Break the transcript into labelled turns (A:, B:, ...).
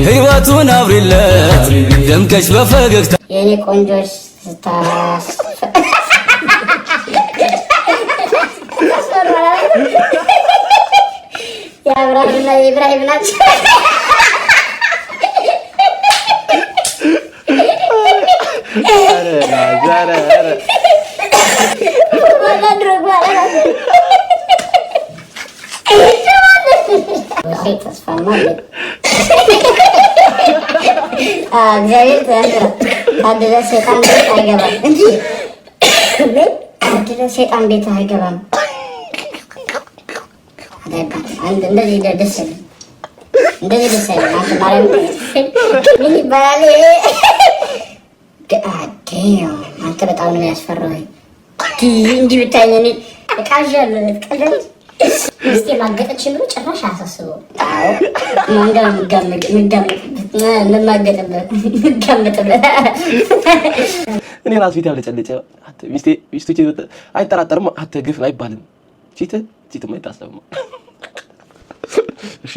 A: ህይወቱን አብሪለት ደምቀሽ በፈገግታ
B: የኔ ቆንጆሽ ስታስ የአብራሂምና የኢብራሂም ናቸው። እግዚአብሔር ታድለ ሰይጣን ቤት አይገባም እንጂ ታድለ ሰይጣን ቤት አይገባም። አንድ እንደዚህ ደስ ይላል፣ እንደዚህ ደስ ይላል። አንተ ማለት ምን ይባላል? አንተ በጣም ነው ያስፈራው። እንዲህ ብታየኝ እቃዣለሁ። ቀለል እስቲ ማገጠች ብሎ ጭራሽ አሳስበው። አዎ ማንጋም ምገምጥበት
C: እኔ ራስ ፊት ያለጨለጨ አተ ሚስቶቼ አይጠራጠርም። አተ ግፍ አይባልም። ቺት ማይታሰብም። እሺ